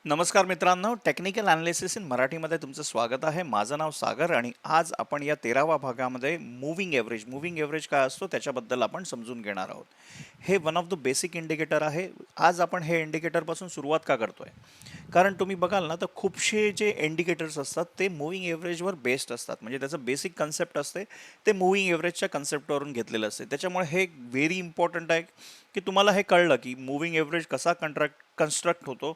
नमस्कार मित्रांनो, technical analysis in मराठीमध्ये तुमचं स्वागत आहे. माझं नाव सागर आणि आज आपण या 13व्या भागामध्ये मूव्हिंग एव्हरेज काय असतो त्याच्याबद्दल आपण समजून घेणार आहोत. हे one of the basic indicator आहे. आज आपण हे इंडिकेटरपासून सुरुवात का करतोय? कारण तुम्ही बघाल ना, तर खूपसे जे इंडिकेटर्स असतात ते मूव्हिंग एव्हरेजवर बेस्ड असतात. म्हणजे त्याचं बेसिक कन्सेप्ट असते ते मूव्हिंग एव्हरेजच्या कन्सेप्टवरून घेतलेलं असते. त्याच्यामुळे हे व्हेरी इम्पॉर्टंट आहे की तुम्हाला हे कळलं की मूव्हिंग एव्हरेज कसा कन्स्ट्रक्ट होतो.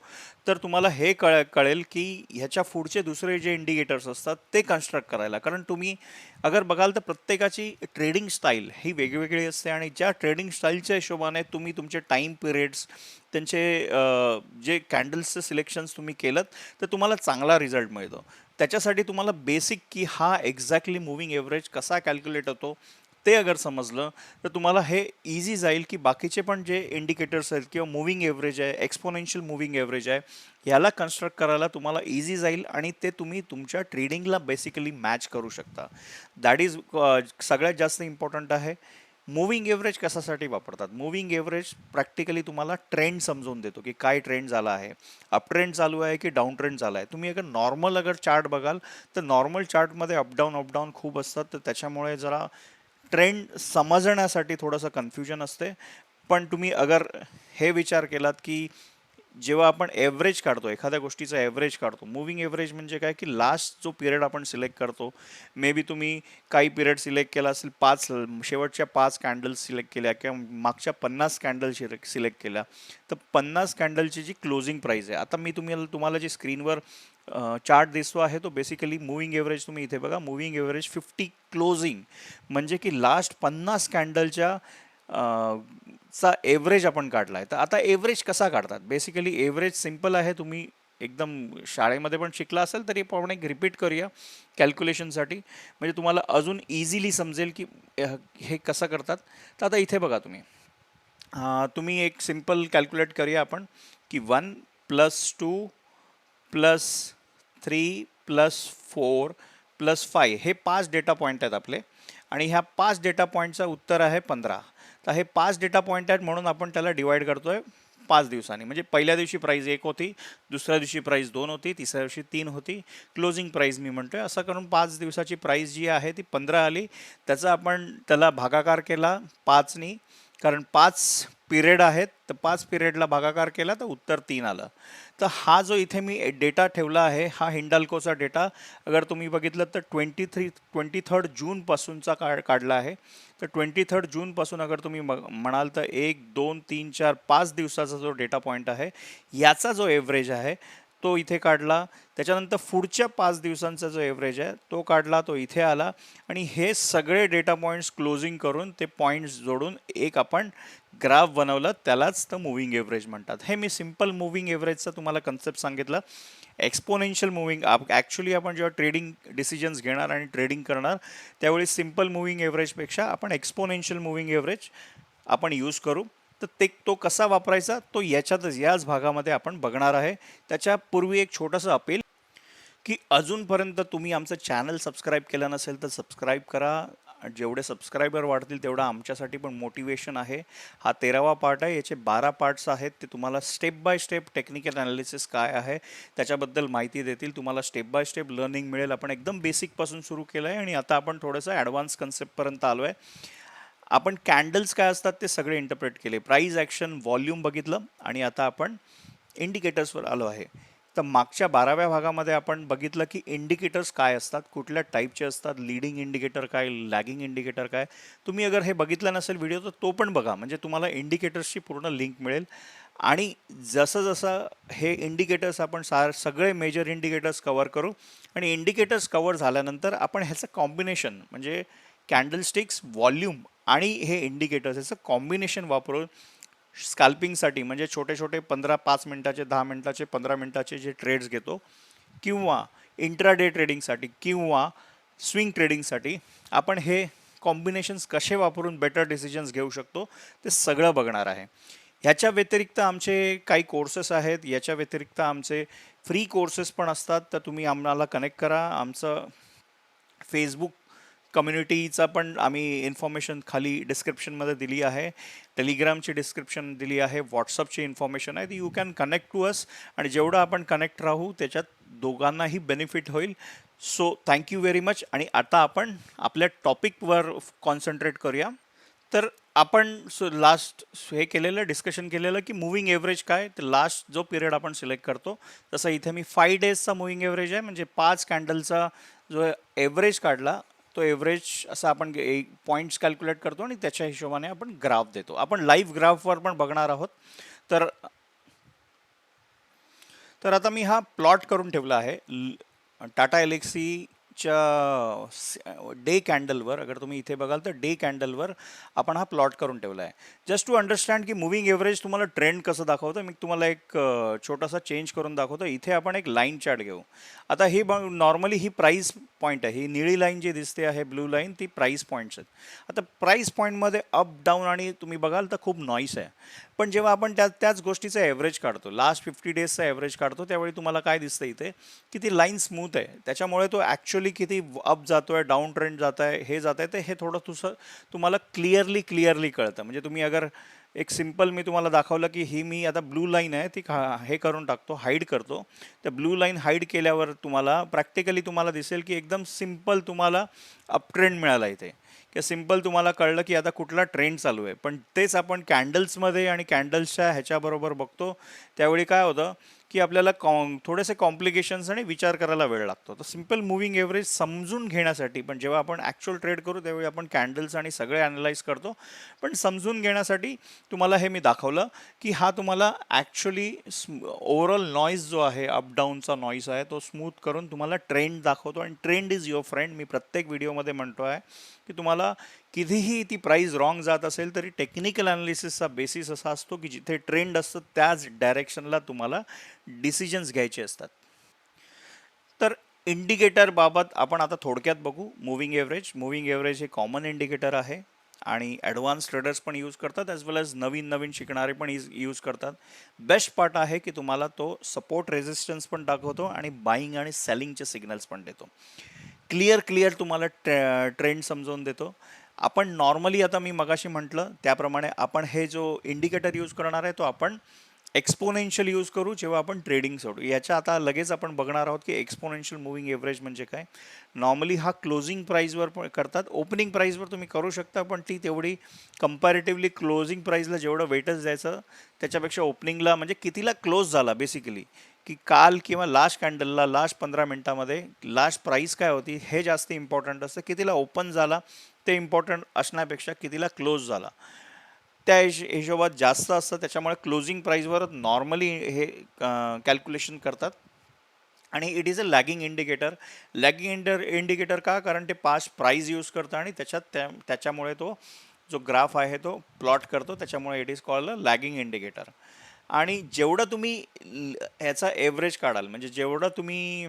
तर तुम्हाला हे कळेल की ह्याच्या पुढचे दुसरे जे इंडिकेटर्स असतात ते कन्स्ट्रक्ट करायला. कारण तुम्ही अगर बघाल तर प्रत्येकाची ट्रेडिंग स्टाईल ही वेगवेगळी असते आणि ज्या ट्रेडिंग स्टाईलच्या हिशोबाने तुम्ही तुमचे टाईम पिरियड्स त्यांचे जे कॅन्डल्सचे सिलेक्शन्स तुम्ही केलं तर तुम्हाला चांगला रिझल्ट मिळतो. त्याच्यासाठी तुम्हाला बेसिक की हा एक्झॅक्टली मूव्हिंग एव्हरेज कसा कॅल्क्युलेट होतो ते अगर समजलं तर तुम्हाला हे इझी जाईल की बाकीचे पण जे इंडिकेटर्स आहेत किंवा मूव्हिंग एव्हरेज आहे, एक्सपोनेन्शियल मूव्हिंग एव्हरेज आहे, याला कन्स्ट्रक्ट करायला तुम्हाला इझी जाईल आणि ते तुम्ही तुमच्या ट्रेडिंगला बेसिकली मॅच करू शकता. दॅट इज सगळ्यात जास्त इम्पॉर्टंट आहे. मूव्हिंग एव्हरेज कशासाठी वापरतात? मूव्हिंग एव्हरेज प्रॅक्टिकली तुम्हाला ट्रेंड समजून देतो की काय ट्रेंड झाला आहे, अप ट्रेंड चालू आहे की डाऊन ट्रेंड झाला आहे. तुम्ही अगर चार्ट बघाल तर नॉर्मल चार्टमध्ये अपडाऊन खूप असतात, तर त्याच्यामुळे जरा ट्रेंड समजण्यासाठी थोडंसं कन्फ्युजन असते. पण तुम्ही अगर हे विचार केलात की जेव्हा आपण एव्हरेज काढतो, एखाद्या गोष्टीचा एव्हरेज काढतो, मूव्हिंग एव्हरेज म्हणजे काय की लास्ट जो पिरियड आपण सिलेक्ट करतो, मे बी तुम्ही काही पिरियड सिलेक्ट केला असेल, शेवटच्या 5 कॅन्डल्स सिलेक्ट केल्या किंवा मागच्या 50 कॅन्डल सिलेक्ट केल्या, तर 50 कॅन्डलची जी क्लोजिंग प्राईस आहे, आता मी तुम्हाला जी स्क्रीनवर चार्ट दिसतो आहे तो बेसिकली मूव्हिंग एव्हरेज. तुम्ही इथे बघा, मूव्हिंग एव्हरेज 50 क्लोजिंग म्हणजे की लास्ट 50 कॅन्डलच्या चा एव्हरेज आपण काढलाय. तर आता एव्हरेज कसा काढतात? बेसिकली एव्हरेज सिंपल आहे. तुम्ही एकदम शाळेमध्ये पण शिकला असेल तरी आपण एक रिपीट करूया कॅल्क्युलेशनसाठी, म्हणजे तुम्हाला अजून इझिली समजेल की हे कसं करतात. तर आता इथे बघा तुम्ही, तुम्ही एक सिंपल कॅल्क्युलेट करूया आपण की 1 + 2 + 3 + 4 + 5 हे 5 डेटा पॉईंट आहेत आपले आणि ह्या 5 डेटा पॉईंटचं उत्तर आहे 15. तर हे 5 डेटा पॉईंट आहेत म्हणून आपण त्याला डिवाइड करतोय 5 दिवसांनी. म्हणजे पहिल्या दिवशी प्राईज 1 होती, दुसऱ्या दिवशी प्राईज 2 होती, तिसऱ्या दिवशी 3 होती, क्लोजिंग प्राईज मी म्हणतोय. असं करून 5 दिवसाची प्राईज जी आहे ती 15 आली. त्याचा आपण त्याला भागाकार केला 5नी, कारण 5 पिरियड आहेत, तर 5 पिरियडला भागाकार केला तर उत्तर 3 आलं. तर हा जो इथे मी डेटा ठेवला आहे हा हिंडाल्कोचा डेटा अगर तुम्ही बघितलं तर 23 जूनपासूनचा काढला आहे. तर 23 जूनपासून अगर तुम्ही म्हणाल तर 1, 2, 3, 4, 5 दिवसाचा जो डेटा पॉईंट आहे याचा जो एव्हरेज आहे तो इथे काढला. त्याच्यानंतर पुढच्या 5 दिवसांचा जो एव्हरेज आहे तो काढला, तो इथे आला आणि हे सगळे डेटा पॉईंट्स क्लोजिंग करून ते पॉईंट्स जोडून एक आपण ग्राफ बनवलं, त्यालाच तर मूव्हिंग एव्हरेज म्हणतात. हे मी सिंपल मूव्हिंग एव्हरेजचा तुम्हाला कन्सेप्ट सांगितलं. एक्सपोनेन्शियल मूव्हिंग ॲक्च्युली आपण जेव्हा ट्रेडिंग डिसिजन्स घेणार आणि ट्रेडिंग करणार त्यावेळी सिंपल मूव्हिंग एव्हरेजपेक्षा आपण एक्सपोनेन्शियल मूव्हिंग एव्हरेज आपण यूज करू. तर तो कसा वापरायचा तो याच भागामध्ये आपण बघणार आहे. त्याच्यापूर्वी एक छोटंसं अपील की अजूनपर्यंत तुम्ही आमचं चॅनल सबस्क्राईब केलं नसेल तर सबस्क्राईब करा. जेवढे सबस्क्रायबर वाढतील तेवढा आमच्यासाठी पण मोटिवेशन आहे. हा 13वा पार्ट आहे. याचे 12 पार्ट्स आहेत. ते तुम्हाला step by step technical analysis काय आहे त्याच्याबद्दल माहिती देतील. तुम्हाला स्टेप बाय स्टेप लर्निंग मिळेल. आपण एकदम बेसिकपासून सुरू केलं आहे आणि आता आपण थोडंसं ॲडव्हान्स कन्सेप्टपर्यंत आलो आहे. आपण कॅन्डल्स काय असतात ते सगळे इंटरप्रेट केले, प्राइस ॲक्शन, व्हॉल्यूम बघितलं आणि आता आपण इंडिकेटर्सवर आलो आहे. तर मागच्या 12व्या भागामध्ये आपण बघितलं की इंडिकेटर्स काय असतात, कुठल्या टाईपचे असतात, लीडिंग इंडिकेटर काय, लॅगिंग इंडिकेटर काय. तुम्ही अगर हे बघितलं नसेल व्हिडिओ तर तो पण बघा, म्हणजे तुम्हाला इंडिकेटर्सची पूर्ण लिंक मिळेल. आणि जसं जसं हे इंडिकेटर्स आपण सगळे मेजर इंडिकेटर्स कवर करू आणि इंडिकेटर्स कवर झाल्यानंतर आपण ह्याचं कॉम्बिनेशन म्हणजे कॅन्डलस्टिक्स, व्हॉल्यूम आणि हे इंडिकेटर्स याचं कॉम्बिनेशन वापरून स्कॅल्पिंगसाठी म्हणजे छोटे छोटे 5 मिनिटाचे, 10 मिनिटाचे, 15 मिनिटाचे जे ट्रेड्स घेतो किंवा इंट्राडे ट्रेडिंगसाठी किंवा स्विंग ट्रेडिंगसाठी आपण हे कॉम्बिनेशन्स कसे वापरून बेटर डिसिजन्स घेऊ शकतो ते सगळं बघणार आहे. ह्याच्या व्यतिरिक्त आमचे काही कोर्सेस आहेत, याच्या व्यतिरिक्त आमचे फ्री कोर्सेस पण असतात. तर तुम्ही आम्हाला कनेक्ट करा. आमचं फेसबुक कम्युनिटीचा पण आम्ही इन्फॉर्मेशन खाली डिस्क्रिप्शनमध्ये दिली आहे. टेलिग्रामची डिस्क्रिप्शन दिली आहे. व्हॉट्सअपची इन्फॉर्मेशन आहे. You can connect to us आणि जेवढं आपण कनेक्ट राहू त्याच्यात दोघांनाही बेनिफिट होईल. So thank you very much. आणि आता आपण आपल्या टॉपिकवर कॉन्सन्ट्रेट करूया. तर आपण लास्ट हे केलेलं डिस्कशन केलेलं की मूव्हिंग एव्हरेज काय, तर लास्ट जो पिरियड आपण सिलेक्ट करतो तसं इथे मी 5 डेजचा मूव्हिंग एव्हरेज आहे, म्हणजे 5 कॅन्डलचा जो एव्हरेज काढला तो एव्हरेज असा आपण पॉईंट्स कॅल्क्युलेट करतो आणि त्याच्या हिशोबाने आपण ग्राफ देतो. आपण लाईव्ह ग्राफवर पण बघणार आहोत. तर तर आता मी हा प्लॉट करून ठेवला आहे टाटा एलेक्सीच्या डे कॅन्डलवर. अगर तुम्ही इथे बघाल तर डे कॅन्डलवर आपण हा प्लॉट करून ठेवला आहे. जस्ट टू अंडरस्टँड की मूव्हिंग एव्हरेज तुम्हाला ट्रेंड कसं दाखवतं, मी तुम्हाला एक छोटासा चेंज करून दाखवतो. इथे आपण एक लाईन चार्ट घेऊ. आता ही नॉर्मली ही प्राईस पॉईंट आहे. ही निळी लाईन जी दिसते आहे, ब्लू लाईन, ती प्राईस पॉईंट्स आहेत. आता प्राईस पॉईंटमध्ये अप डाऊन आणि तुम्ही बघाल तर खूप नॉईस आहे. पण जेव्हा आपण त्याच गोष्टीचा ॲव्हरेज काढतो, लास्ट 50 डेजचा ॲव्हरेज काढतो, त्यावेळी तुम्हाला काय दिसतं इथे की ती लाईन स्मूथ आहे. त्याच्यामुळे तो ॲक्च्युअली किती अप जातो आहे, डाऊन ट्रेंड जात आहे, हे जात आहे, ते हे थोडं तुम्हाला क्लिअरली कळतं. म्हणजे तुम्ही अगर एक सिम्पल मी तुम्हाला दाखवलं की ही मी आता ब्लू लाईन आहे ती हे करून टाकतो, हाईड करतो. त्या ब्लू लाईन हाईड केल्यावर तुम्हाला प्रॅक्टिकली तुम्हाला दिसेल की एकदम सिम्पल तुम्हाला अप ट्रेंड मिळाला इथे, की सिम्पल तुम्हाला कळलं की आता कुठला ट्रेंड चालू आहे. पण तेच आपण कॅन्डल्समध्ये आणि कॅन्डल्सच्या ह्याच्याबरोबर बघतो, त्यावेळी काय होतं की आपल्याला थोडेसे कॉम्प्लिकेशन्स आणि विचार करायला वेळ लागतो. तर सिम्पल मूव्हिंग एव्हरेज समजून घेण्यासाठी, पण जेव्हा आपण ॲक्च्युअल ट्रेड करू त्यावेळी आपण कॅन्डल्स आणि सगळे ॲनलाइज करतो. पण समजून घेण्यासाठी तुम्हाला हे मी दाखवलं की हा तुम्हाला ॲक्च्युअली ओव्हरऑल नॉईज जो आहे, अप डाऊनचा नॉईज आहे, तो स्मूथ करून तुम्हाला ट्रेंड दाखवतो. आणि ट्रेंड इज युअर फ्रेंड. मी प्रत्येक व्हिडिओमध्ये म्हणतो आहे की तुम्हाला कितीही ती प्राईस रॉंग जात असेल तरी टेक्निकल ॲनालिसिसचा बेसिस असा असतो की जिथे ट्रेंड असतं त्याच डायरेक्शनला तुम्हाला डिसिजन्स घ्यायचे असतात. तर इंडिकेटर बाबत आपण आता थोडक्यात बघू. मूव्हिंग एव्हरेज हे कॉमन इंडिकेटर आहे आणि ॲडव्हान्स ट्रेडर्स पण यूज करतात, ॲज वेल एज नवीन शिकणारे पण यूज करतात. बेस्ट पार्ट आहे की तुम्हाला तो सपोर्ट रेजिस्टन्स पण दाखवतो आणि बाईंग आणि सेलिंगचे सिग्नल्स पण देतो. क्लिअर तुम्हाला ट्रेंड समजवून देतो. आपण नॉर्मली आता मी मगाशी म्हटलं त्याप्रमाणे आपण हे जो इंडिकेटर यूज करणार आहे तो आपण एक्सपोनेन्शियल यूज करू जेव्हा आपण ट्रेडिंग सोडू. याच्या आता लगेच आपण बघणार आहोत की एक्सपोनेन्शियल मूव्हिंग एव्हरेज म्हणजे काय. नॉर्मली हा क्लोजिंग प्राईजवर पण करतात, ओपनिंग प्राईजवर तुम्ही करू शकता, पण ती तेवढी कंपॅरेटिव्हली क्लोजिंग प्राईजला जेवढं वेटच द्यायचं त्याच्यापेक्षा ओपनिंगला, म्हणजे कितीला क्लोज झाला बेसिकली, की काल किंवा लास्ट कॅन्डलला लास्ट 15 मिनिटामध्ये लास्ट प्राईस काय होती हे जास्त इम्पॉर्टंट असतं. कितीला ओपन झाला ते इम्पॉर्टंट असण्यापेक्षा कितीला क्लोज झाला त्या हिशोबात जास्त असतं. त्याच्यामुळे क्लोजिंग प्राईजवर नॉर्मली हे कॅल्क्युलेशन करतात. आणि it is a lagging indicator. Indicator का, कारण ते पास्ट प्राईज यूज करतं आणि त्याच्यामुळे तो जो ग्राफ आहे तो प्लॉट करतो. त्याच्यामुळे it is called a lagging indicator. आणि जेवढं तुम्ही ह्याचा एव्हरेज काढाल, म्हणजे जेवढं तुम्ही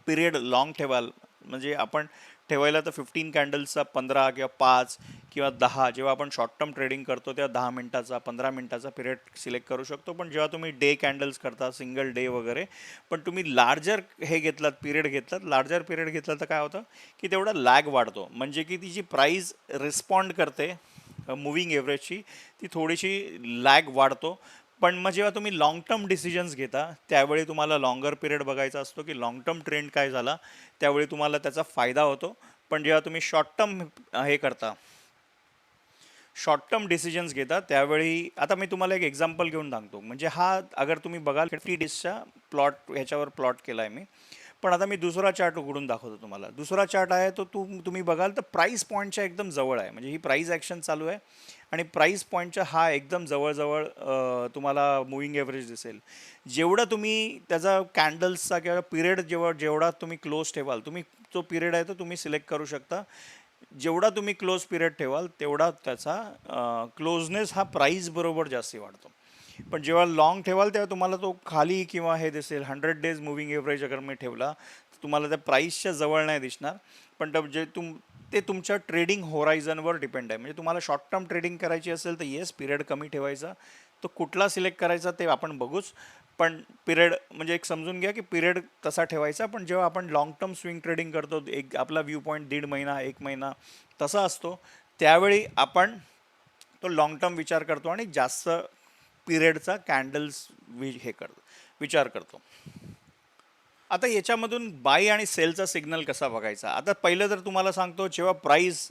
पिरियड लॉंग ठेवाल, म्हणजे आपण ठेवायला तर 15 कॅन्डल्सचा 15 किंवा 5 किंवा 10, जेव्हा आपण शॉर्ट टर्म ट्रेडिंग करतो तेव्हा 10 मिनिटाचा 15 मिनिटाचा पिरियड सिलेक्ट करू शकतो. पण जेव्हा तुम्ही डे कॅन्डल्स करता, सिंगल डे वगैरे, पण तुम्ही लार्जर हे घेतलात, पिरियड घेतलात, लार्जर पिरियड घेतला तर काय होतं की तेवढा लॅग वाढतो. म्हणजे की ती जी प्राईज रिस्पॉन्ड करते मूव्हिंग एव्हरेजची, ती थोडीशी लॅग वाढतो. पण मग जेव्हा तुम्ही लाँग टर्म डिसिजन्स घेता त्यावेळी तुम्हाला लॉंगर पिरियड बघायचा असतो की लाँग टर्म ट्रेंड काय झाला, त्यावेळी तुम्हाला त्याचा फायदा होतो. पण जेव्हा तुम्ही शॉर्ट टर्म हे करता, शॉर्ट टर्म डिसिजन्स घेता, त्यावेळी आता मी तुम्हाला एक एक्झाम्पल घेऊन सांगतो. म्हणजे हा अगर तुम्ही बघाल 50 डेजच्या प्लॉट ह्याच्यावर प्लॉट केला आहे मी. पण आता मी दुसरा चार्ट उघडून दाखवतो तुम्हाला. दुसरा चार्ट आहे तो तुम्ही बघाल तर प्राईस पॉईंटच्या एकदम जवळ आहे. म्हणजे ही प्राईस ॲक्शन चालू आहे आणि प्राईस पॉईंटच्या हा एकदम जवळजवळ तुम्हाला मूव्हिंग एव्हरेज दिसेल. जेवढं तुम्ही त्याचा कॅन्डल्सचा किंवा पिरियड जेवढा तुम्ही क्लोज ठेवाल, तुम्ही जो पिरियड आहे तो तुम्ही सिलेक्ट करू शकता. जेवढा तुम्ही क्लोज पिरियड ठेवाल तेवढा त्याचा क्लोजनेस हा प्राईस बरोबर जास्ती वाढतो. पण जेव्हा लॉंग ठेवाल तेव्हा तुम्हाला तो खाली किंवा हे दिसेल. 100 डेज मूव्हिंग एव्हरेज अगर मी ठेवला तर तुम्हाला त्या प्राईसच्या जवळ नाही दिसणार. पण ते तुमच्या ट्रेडिंग होरायझनवर डिपेंड आहे. म्हणजे तुम्हाला शॉर्ट टर्म ट्रेडिंग करायची असेल तर येस, पिरियड कमी ठेवायचा, तो कुठला सिलेक्ट करायचा ते आपण बघूच. पण पिरियड म्हणजे एक समजून घ्या की पिरियड तसा ठेवायचा. पण जेव्हा आपण लाँग टर्म स्विंग ट्रेडिंग करतो, एक आपला व्ह्यू पॉईंट 1.5 महिना 1 महिना तसा असतो, त्यावेळी आपण तो लाँग टर्म विचार करतो आणि जास्त पिरियडचा कॅन्डल्स हे करतो, विचार करतो. आता याच्यामधून बाय आणि सेलचा सिग्नल कसा बघायचा? आता पहिलं जर तुम्हाला सांगतो, जेव्हा प्राइस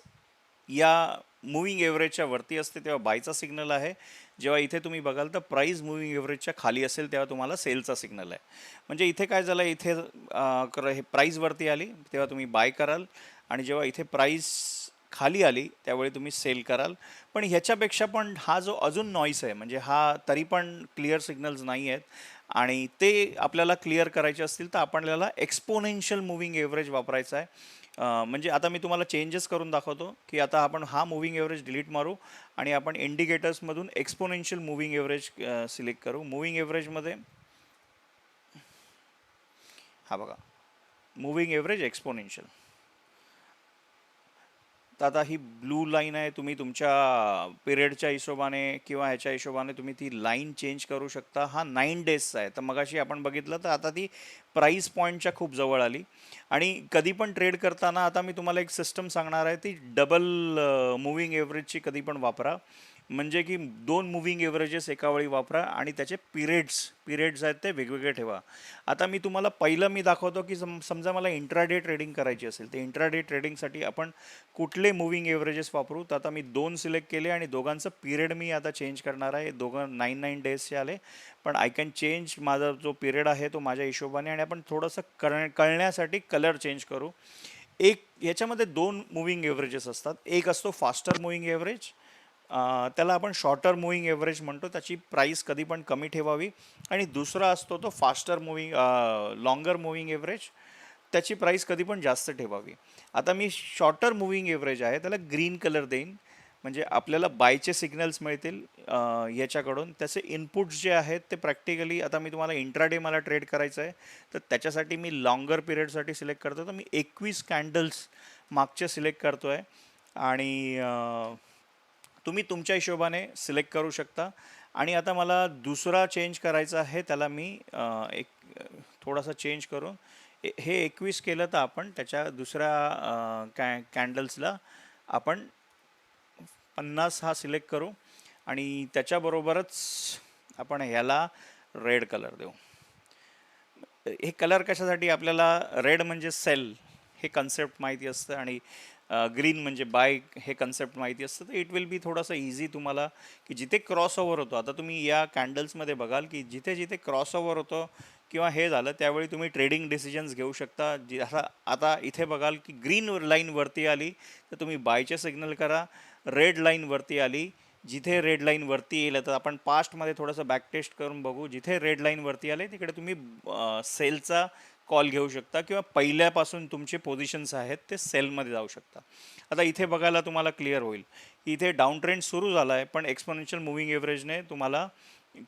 या मूव्हिंग एव्हरेजच्या वरती असते तेव्हा बायचा सिग्नल आहे. जेव्हा इथे तुम्ही बघाल तर प्राइस मूव्हिंग एव्हरेजच्या खाली असेल तेव्हा तुम्हाला सेलचा सिग्नल आहे. म्हणजे इथे काय झालं, इथे हे प्राइस वरती आली तेव्हा तुम्ही बाय कराल, आणि जेव्हा इथे प्राइस खाली आली त्यावेळी तुम्ही सेल कराल. पण ह्याच्यापेक्षा पण हा जो अजून नॉईस आहे, म्हणजे हा तरी पण क्लिअर सिग्नल्स नाही आहेत, आणि ते आपल्याला क्लिअर करायचे असतील तर आपल्याला एक्सपोनेन्शियल मूव्हिंग एव्हरेज वापरायचा आहे. म्हणजे आता मी तुम्हाला चेंजेस करून दाखवतो, की आता आपण हा मूव्हिंग एव्हरेज डिलीट मारू आणि आपण इंडिकेटर्समधून एक्सपोनेन्शियल मूव्हिंग एव्हरेज सिलेक्ट करू. मूव्हिंग एव्हरेजमध्ये हा बघा, मूव्हिंग एव्हरेज एक्सपोनेन्शियल. तर आता ही ब्लू लाईन आहे, तुम्ही तुमच्या पिरियडच्या हिशोबाने किंवा ह्याच्या हिशोबाने तुम्ही ती लाईन चेंज करू शकता. हा 9 डेजचा आहे, तर मगाशी आपण बघितलं तर आता ती प्राईस पॉईंटच्या खूप जवळ आली. आणि कधी पण ट्रेड करताना आता मी तुम्हाला एक सिस्टम सांगणार आहे, ती डबल मूव्हिंग एव्हरेजची कधी पण वापरा. म्हणजे की दोन मूव्हिंग एव्हरेजेस एका वेळी वापरा आणि त्याचे पिरियड्स आहेत ते वेगवेगळे ठेवा. आता मी तुम्हाला पहिलं मी दाखवतो की समजा मला इंट्राडे ट्रेडिंग करायची असेल, तर इंट्राडे ट्रेडिंगसाठी आपण कुठले मूव्हिंग एव्हरेजेस वापरू. तर आता मी दोन सिलेक्ट केले आणि दोघांचं पिरियड मी आता चेंज करणार आहे. दोघं 9 डेजचे आले, पण आय कॅन चेंज माझा जो पिरियड आहे तो माझ्या हिशोबाने, आणि आपण थोडंसं कळण्यासाठी कलर चेंज करू. एक याच्यामध्ये दोन मूव्हिंग एव्हरेजेस असतात. एक असतो फास्टर मूव्हिंग एव्हरेज, त्याला आपण शॉर्टर मूव्हिंग एव्हरेज म्हणतो, त्याची प्राईस कधी पण कमी ठेवावी. आणि दुसरा असतो तो faster moving longer moving average, त्याची प्राईस कधी पण जास्त ठेवावी. आता मी शॉर्टर मूव्हिंग एव्हरेज आहे त्याला ग्रीन कलर देईन, म्हणजे आपल्याला बायचे सिग्नल्स मिळतील याच्याकडून. त्याचे इनपुट्स जे आहेत ते प्रॅक्टिकली, आता मी तुम्हाला इंट्राडे मला ट्रेड करायचं आहे, तर त्याच्यासाठी मी लॉंगर पिरियडसाठी सिलेक्ट करतो. तर मी 21 कॅन्डल्स मागचे सिलेक्ट करतो आहे, आणि तुम्ही तुमच्या हिशोबाने सिलेक्ट करू शकता. आणि आता मला दुसरा चेंज करायचा आहे, त्याला मी एक थोडासा चेंज करून हे 21 केलं, तर आपण त्याच्या दुसऱ्या कॅन्डल्सला आपण 50 हा सिलेक्ट करू, आणि त्याच्याबरोबरच आपण ह्याला रेड कलर देऊ. हे कलर कशासाठी, आपल्याला रेड म्हणजे सेल हे कन्सेप्ट माहिती असतं, आणि ग्रीन म्हणजे बाय हे कन्सेप्ट माहिती असतं. तर इट विल बी थोडंसं इझी तुम्हाला, की जिथे क्रॉस ओव्हर होतो, आता तुम्ही या कॅन्डल्समध्ये बघाल की जिथे जिथे क्रॉस ओव्हर होतो किंवा हे झालं त्यावेळी तुम्ही ट्रेडिंग डिसिजन्स घेऊ शकता. आता इथे बघाल की ग्रीन लाईन वरती आली तर तुम्ही बायचे सिग्नल करा. रेड लाईन वरती आली, जिथे रेड लाईन वरती येईल, तर आपण पास्टमध्ये थोडंसं बॅक टेस्ट करून बघू, जिथे रेड लाईन वरती आले तिकडे तुम्ही सेलचा कॉल घेऊ शकता, किंवा पहिल्यापासून तुमचे पोझिशन्स आहेत ते सेलमध्ये जाऊ शकता. आता इथे बघायला तुम्हाला क्लिअर होईल की इथे डाऊन ट्रेंड सुरू झाला आहे, पण एक्सपोनेन्शियल मूव्हिंग एव्हरेजने तुम्हाला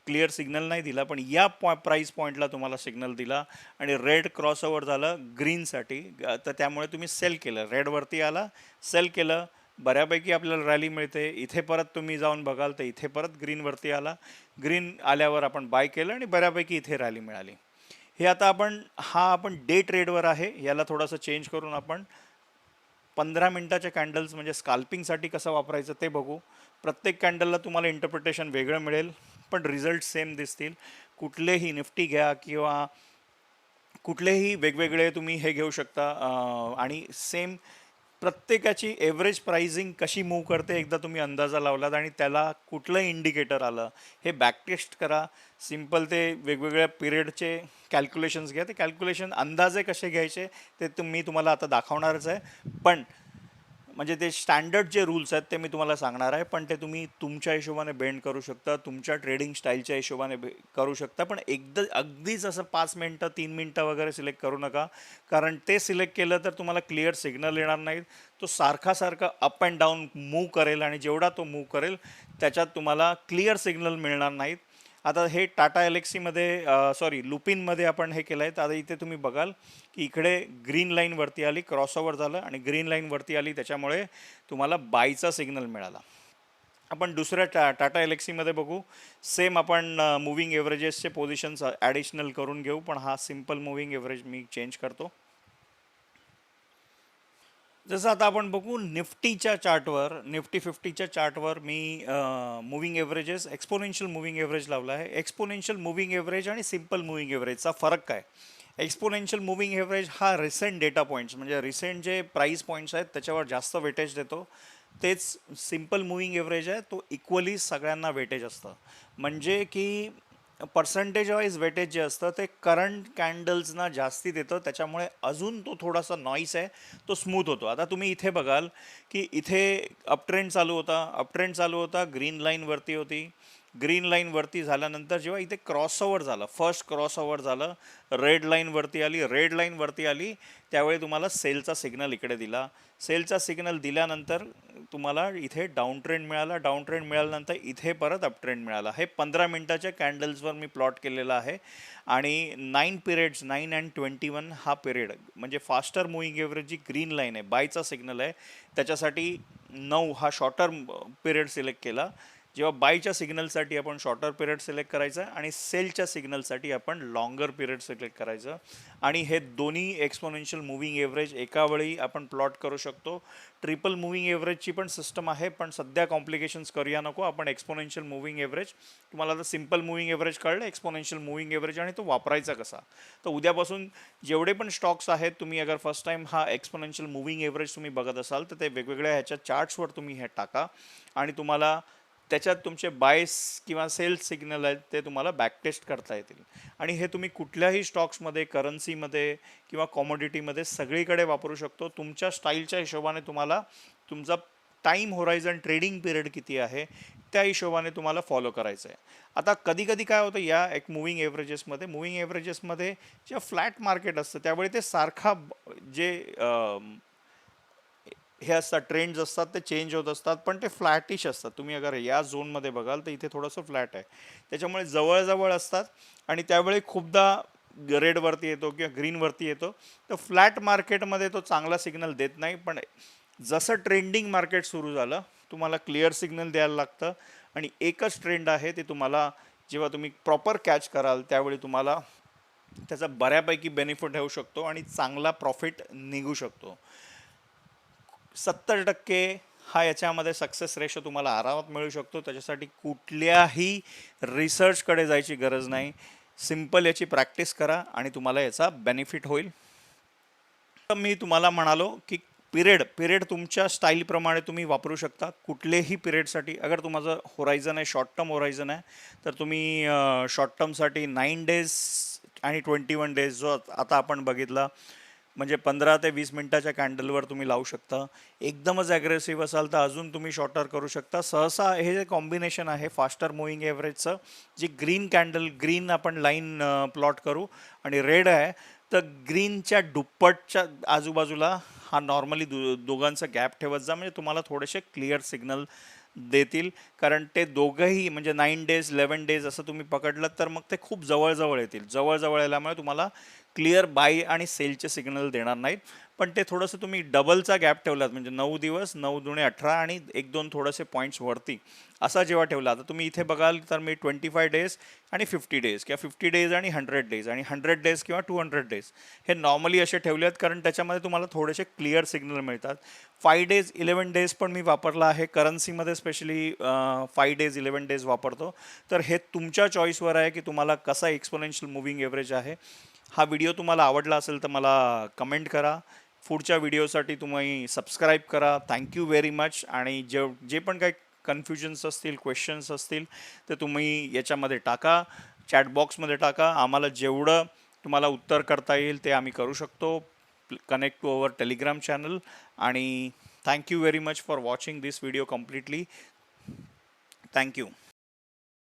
क्लिअर सिग्नल नाही दिला, पण या प्राईस पॉईंटला तुम्हाला सिग्नल दिला, आणि रेड क्रॉसओव्हर झालं ग्रीनसाठी. तर त्यामुळे तुम्ही सेल केलं, रेडवरती आला, सेल केलं, बऱ्यापैकी आपल्याला रॅली मिळते. इथे परत तुम्ही जाऊन बघाल तर इथे परत ग्रीनवरती आला, ग्रीन आल्यावर आपण बाय केलं आणि बऱ्यापैकी इथे रॅली मिळाली. हे आता आपण डे ट्रेडवर आहे, याला थोडंसं चेंज करून आपण 15 मिनिटाच्या कॅन्डल्स म्हणजे स्काल्पिंगसाठी कसं वापरायचं ते बघू. प्रत्येक कॅन्डलला तुम्हाला इंटरप्रिटेशन वेगळं मिळेल, पण रिझल्ट सेम दिसतील. कुठलेही निफ्टी घ्या किंवा कुठलेही वेगवेगळे तुम्ही हे घेऊ शकता, आणि सेम प्रत्येकाची एव्हरेज प्राइसिंग कशी मूव्ह करते एकदा तुम्ही अंदाजा लावलात, आणि त्याला कुठलं इंडिकेटर आलं हे बॅकटेस्ट करा. सिम्पल ते वेगवेगळ्या पिरियडचे कॅल्क्युलेशन्स घ्या, ते कॅल्क्युलेशन अंदाजे कसे घ्यायचे ते मी तुम्हाला आता दाखवणारच आहे. पण म्हणजे ते स्टँडर्ड जे रूल्स आहेत ते मी तुम्हाला सांगणार आहे, पण ते तुम्ही तुमच्या हिशोबाने बेंड करू शकता, तुमच्या ट्रेडिंग स्टाईलच्या हिशोबाने करू शकता. पण एकदा अगदीच असं 5 मिनटं 3 मिनटं वगैरे सिलेक्ट करू नका, कारण ते सिलेक्ट केलं तर तुम्हाला क्लिअर सिग्नल येणार नाही. तो सारखा अप अँड डाऊन मूव्ह करेल, आणि जेवढा तो मूव्ह करेल त्याच्यात तुम्हाला क्लिअर सिग्नल मिळणार नाहीत. आता हे टाटा एलेक्सीमध्ये सॉरी लुपिनमध्ये आपण हे केलं आहे. तर आता इथे तुम्ही बघाल की इकडे ग्रीन लाईन वरती आली, क्रॉसओव्हर झालं आणि ग्रीन लाईन वरती आली, त्याच्यामुळे तुम्हाला बायचा सिग्नल मिळाला. आपण दुसऱ्या टाटा एलेक्सीमध्ये बघू. सेम आपण मूव्हिंग एव्हरेजेसचे पोझिशन्स ॲडिशनल करून घेऊ, पण हा सिम्पल मूव्हिंग एव्हरेज मी चेंज करतो. जसं आता आपण बघू निफ्टीच्या चार्टवर, निफ्टी 50च्या चार्टवर मी मूव्हिंग एव्हरेजेस एक्सपोनेन्शियल मूव्हिंग एव्हरेज लावला आहे. एक्सपोनेन्शियल मूव्हिंग एव्हरेज आणि सिम्पल मूव्हिंग एव्हरेजचा फरक काय? एक्सपोनेन्शियल मूव्हिंग एव्हरेज हा रिसेंट डेटा पॉईंट्स म्हणजे रिसेंट जे प्राईस पॉईंट्स आहेत त्याच्यावर जास्त वेटेज देतो. तेच सिम्पल मूव्हिंग एव्हरेज आहे, तो इक्वली सगळ्यांना वेटेज असतं. म्हणजे की पर्सेंटेज वाईज वेटेज जे असतं ते करंट कॅन्डल्सना जास्ती देतं, त्याच्यामुळे अजून तो थोडासा नॉईस आहे, तो स्मूथ होतो. आता तुम्ही इथे बघाल की इथे अपट्रेंड चालू होता, ग्रीन लाईनवरती होती. ग्रीन लाईनवरती झाल्यानंतर जेव्हा इथे क्रॉसओव्हर झालं, फर्स्ट क्रॉसओव्हर झालं, रेड लाईनवरती आली, रेड लाईनवरती आली, त्यावेळी तुम्हाला सेलचा सिग्नल इकडे दिला. सेलचा सिग्नल दिल्यानंतर तुम्हाला इथे डाऊन ट्रेंड मिळाला, डाऊन ट्रेंड मिळाल्यानंतर इथे परत अप ट्रेंड मिळाला. हे 15 मिनिटाच्या कॅन्डल्सवर मी प्लॉट केलेलं आहे. आणि 9 पिरियड्स 9 अँड 21 हा पिरियड म्हणजे फास्टर मूव्हिंग एव्हरेज जी ग्रीन लाईन आहे, बायचा सिग्नल आहे, त्याच्यासाठी 9 हा शॉर्टर पिरियड सिलेक्ट केला. जेव्हा बायच्या सिग्नलसाठी आपण शॉर्टर पिरियड सिलेक्ट करायचं आणि सेलच्या सिग्नलसाठी आपण लॉंगर पिरियड सिलेक्ट करायचं. आणि हे दोन्ही एक्सपोनेन्शियल मूव्हिंग एव्हरेज एका वेळी आपण प्लॉट करू शकतो. ट्रिपल मूव्हिंग एव्हरेजची पण सिस्टम आहे, पण सध्या कॉम्प्लिकेशन्स करूया नको. आपण एक्सपोनेन्शियल मूव्हिंग एव्हरेज, तुम्हाला आता सिम्पल मूव्हिंग एव्हरेज कळलं, एक्सपोनेन्शियल मूव्हिंग एव्हरेज आणि तो वापरायचा कसा. तर उद्यापासून जेवढे पण स्टॉक्स आहेत, तुम्ही अगर फर्स्ट टाईम हा एक्सपोनेन्शियल मूव्हिंग एव्हरेज तुम्ही बघत असाल तर ते वेगवेगळ्या ह्याच्या चार्ट्सवर तुम्ही हे टाका आणि तुम्हाला त्याच्यात तुमचे बायस किंवा सेल्स सिग्नल आहेत ते तुम्हाला बॅकटेस्ट करता येतील. आणि हे तुम्ही कुठल्याही स्टॉक्समध्ये, करन्सीमध्ये किंवा कॉमोडिटीमध्ये सगळीकडे वापरू शकतो. तुमच्या स्टाईलच्या हिशोबाने तुम्हाला तुमचा टाईम होरायझन, ट्रेडिंग पिरियड किती आहे त्या हिशोबाने तुम्हाला फॉलो करायचं आहे. आता कधी कधी काय होतं या एक मूव्हिंग एव्हरेजेसमध्ये जेव्हा फ्लॅट मार्केट असतं त्यावेळी ते सारखा जे हे असतात ट्रेंड्स असतात ते चेंज होत असतात, पण ते फ्लॅटिश असतात. तुम्ही अगर या झोनमध्ये बघाल तर इथे थोडंसं फ्लॅट आहे, त्याच्यामुळे जवळजवळ असतात. आणि त्यावेळी खूपदा रेडवरती येतो किंवा ग्रीनवरती येतो. तर फ्लॅट मार्केटमध्ये तो चांगला सिग्नल देत नाही, पण जसं ट्रेंडिंग मार्केट सुरू झालं तुम्हाला क्लिअर सिग्नल द्यायला लागतं. आणि एकच ट्रेंड आहे ते तुम्हाला जेव्हा तुम्ही प्रॉपर कॅच कराल त्यावेळी तुम्हाला त्याचा बऱ्यापैकी बेनिफिट होऊ शकतो आणि चांगला प्रॉफिट निघू शकतो. 70% हा याच्यामध्ये सक्सेस रेशो तुम्हाला आरामात मिळू शकतो. त्याच्यासाठी कुठल्याही रिसर्चकडे जायची गरज नाही. सिम्पल याची प्रॅक्टिस करा आणि तुम्हाला याचा बेनिफिट होईल. तर मी तुम्हाला म्हणालो की पिरियड तुमच्या स्टाईलप्रमाणे तुम्ही वापरू शकता कुठलेही पिरियडसाठी. अगर तुमचं होरायझन आहे, शॉर्ट टर्म होरायझन आहे, तर तुम्ही शॉर्ट टर्मसाठी 9 डेज आणि 21 डेज जो आता आपण बघितला म्हणजे 15 ते 20 मिनिटाच्या कॅन्डलवर तुम्ही लावू शकता. एकदमच ॲग्रेसिव्ह असाल तर अजून तुम्ही शॉर्टर करू शकता. सहसा हे जे कॉम्बिनेशन आहे फास्टर मूव्हिंग एव्हरेजचं, जी ग्रीन आपण लाईन प्लॉट करू आणि रेड आहे, तर ग्रीनच्या दुप्पटच्या आजूबाजूला हा नॉर्मली दोघांचा गॅप ठेवत जा, म्हणजे तुम्हाला थोडेसे क्लिअर सिग्नल देतील. कारण ते दोघंही म्हणजे 9 डेज 11 डेज असं तुम्ही पकडलं तर मग ते खूप जवळजवळ येतील. जवळजवळ येल्यामुळे तुम्हाला क्लिअर बाय आणि सेलचे सिग्नल देणार नाहीत. पण ते थोडंसं तुम्ही डबलचा गॅप ठेवलात म्हणजे 9 दिवस 9 दुणे 18 आणि 1-2 थोडेसे पॉईंट्स वरती असा जेव्हा ठेवला, तर तुम्ही इथे बघाल तर मी 25 डेज आणि 50 डेज किंवा 50 डेज आणि 100 डेज आणि 100 डेज किंवा 200 डेज हे नॉर्मली असे ठेवले आहेत, कारण त्याच्यामध्ये तुम्हाला थोडेसे क्लिअर सिग्नल मिळतात. 5 डेज 11 डेज पण मी वापरला आहे करन्सीमध्ये, स्पेशली 5 डेज 11 डेज वापरतो. तर हे तुमच्या चॉईसवर आहे की तुम्हाला कसा एक्सपोनेन्शियल मूव्हिंग एव्हरेज आहे. हा व्हिडिओ तुम्हाला आवडला असेल तर मला कमेंट करा. पुढच्या व्हिडिओसाठी तुम्ही सबस्क्राईब करा. Thank you very much. आणि जे पण काही कन्फ्युजन्स असतील, क्वेश्चन्स असतील, तर तुम्ही याच्यामध्ये टाका, चॅट बॉक्समध्ये टाका. आम्हाला जेवढं तुम्हाला उत्तर करता येईल ते आम्ही करू शकतो. Connect to our Telegram channel. आणि thank you very much for watching this video completely. Thank you.